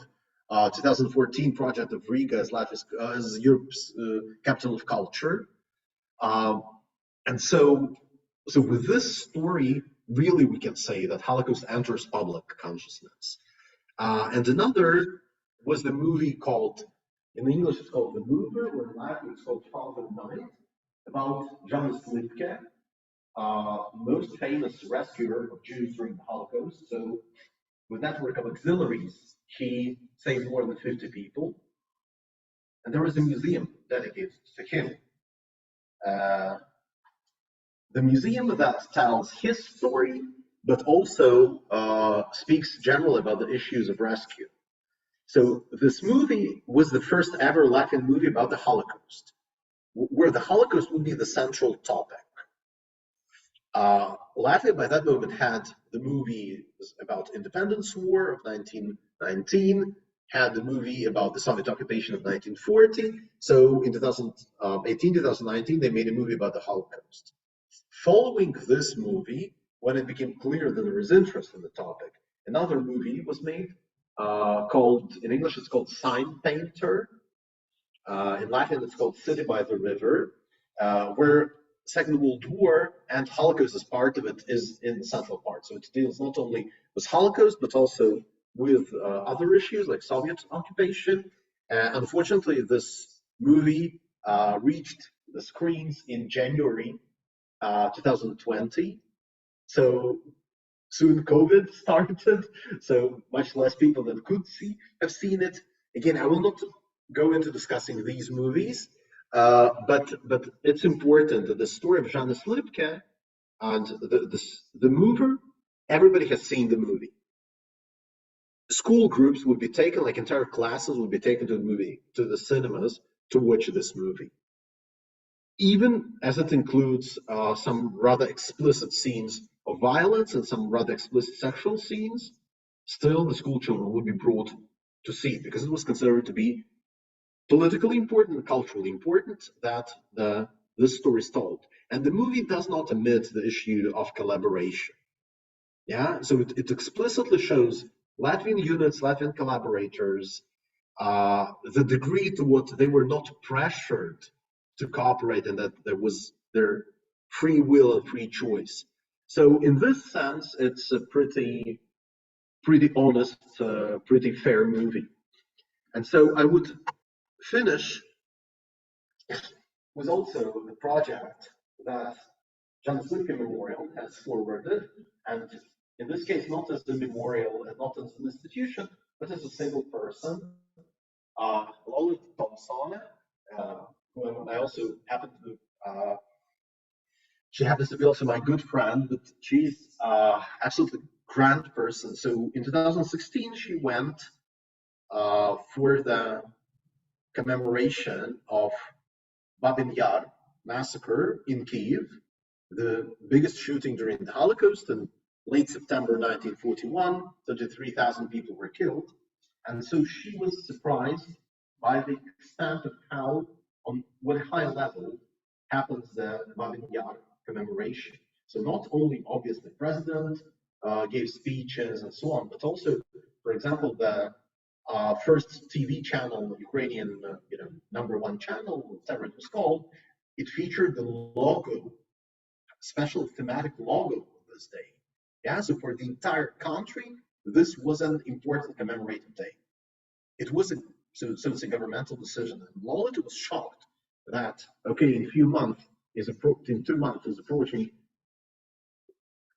2014 project of Riga as Europe's capital of culture. And so with this story, really we can say that Holocaust enters public consciousness. And another was the movie called, in English it's called The Mover, or in Latin it's called Father Night, about Janis Lipke, most famous rescuer of Jews during the Holocaust. So with network of auxiliaries, he saved more than 50 people. And there was a museum dedicated to him. the museum that tells his story, but also speaks generally about the issues of rescue. So this movie was the first ever Latvian movie about the Holocaust, where the Holocaust would be the central topic. Latvia by that moment had the movie about independence war of 1919, had the movie about the Soviet occupation of 1940. So in 2018, 2019, they made a movie about the Holocaust. Following this movie, when it became clear that there was interest in the topic, another movie was made called, in English, it's called Sign Painter. In Latin, it's called City by the River, where Second World War and Holocaust as part of it is in the central part. So it deals not only with Holocaust, but also with other issues like Soviet occupation. Unfortunately, this movie reached the screens in January 2020. So soon COVID started, so much less people that could see have seen it. Again, I will not go into discussing these movies, but it's important that the story of Janis Lipke and the mover, everybody has seen the movie. School groups would be taken, like entire classes would be taken to the movie, to the cinemas to watch this movie. Even as it includes some rather explicit scenes of violence and some rather explicit sexual scenes, still the school children would be brought to see it because it was considered to be politically important and culturally important that this story is told. And the movie does not omit the issue of collaboration. Yeah, so it explicitly shows Latvian units, Latvian collaborators, the degree to what they were not pressured to cooperate and that there was their free will and free choice. So in this sense, it's a pretty honest, pretty fair movie. And so I would finish with also the project that Janis Lipke Memorial has forwarded, and in this case, not as a memorial and not as an institution, but as a single person, Lola Thompson, who I also happen to, she happens to be also my good friend, but she's absolutely grand person. So in 2016, she went for the commemoration of Babin Yar massacre in Kyiv, the biggest shooting during the Holocaust in late September 1941. 33,000 people were killed. And so she was surprised by the extent of how, on what high level, happens the Babin Yar commemoration. So not only, obviously, the president gave speeches and so on, but also, for example, the first TV channel, Ukrainian, #1 channel, whatever it was called, it featured the logo, special thematic logo of this day. Yeah, so for the entire country, this was an important commemorative day. It was so it's a governmental decision. And Lolita was shocked that, okay, in 2 months is approaching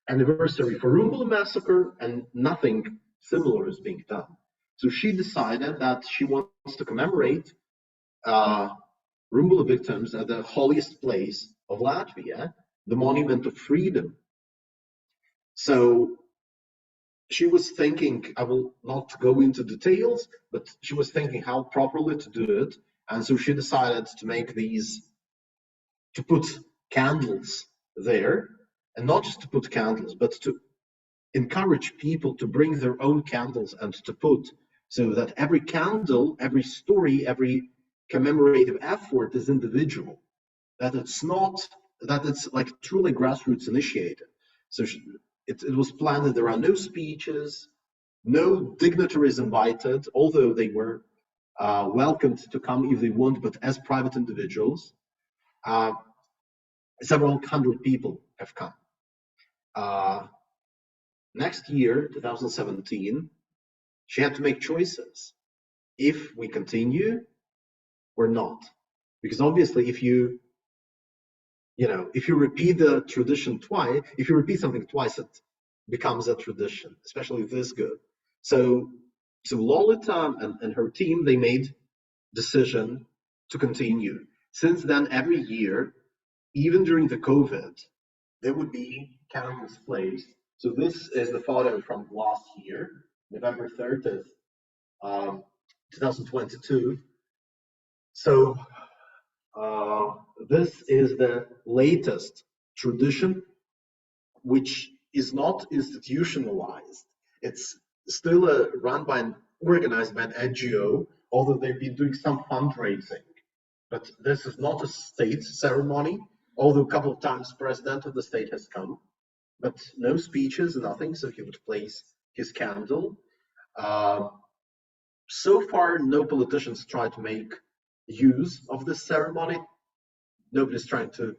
anniversary for Rumbula massacre and nothing similar is being done. So she decided that she wants to commemorate Rumbula victims at the holiest place of Latvia, the Monument of Freedom. So she was thinking, I will not go into details, but she was thinking how properly to do it. And so she decided to make to put candles there, and not just to put candles, but to encourage people to bring their own candles and to put, so that every candle, every story, every commemorative effort is individual, that it's like truly grassroots initiated. So it was planned that there are no speeches, no dignitaries invited, although they were welcomed to come if they want, but as private individuals. Several hundred people have come. Next year, 2017, she had to make choices if we continue or not. Because obviously, if you repeat the tradition twice, if you repeat something twice, it becomes a tradition, especially this good. So Lolita and her team, they made decision to continue. Since then, every year, even during the COVID, there would be candles placed. So this is the photo from last year, November 30th, 2022. So this is the latest tradition, which is not institutionalized. It's still run by and organized by an NGO, although they've been doing some fundraising. But this is not a state ceremony, although a couple of times president of the state has come, but no speeches, nothing, so he would place his candle. So far, no politicians try to make use of this ceremony. Nobody's trying to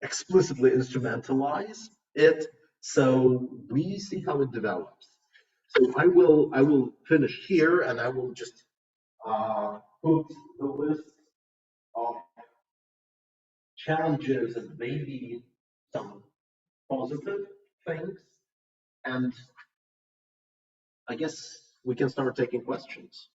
explicitly instrumentalize it. So we see how it develops. So I will finish here, and I will just put the list of challenges and maybe some positive things, and I guess we can start taking questions.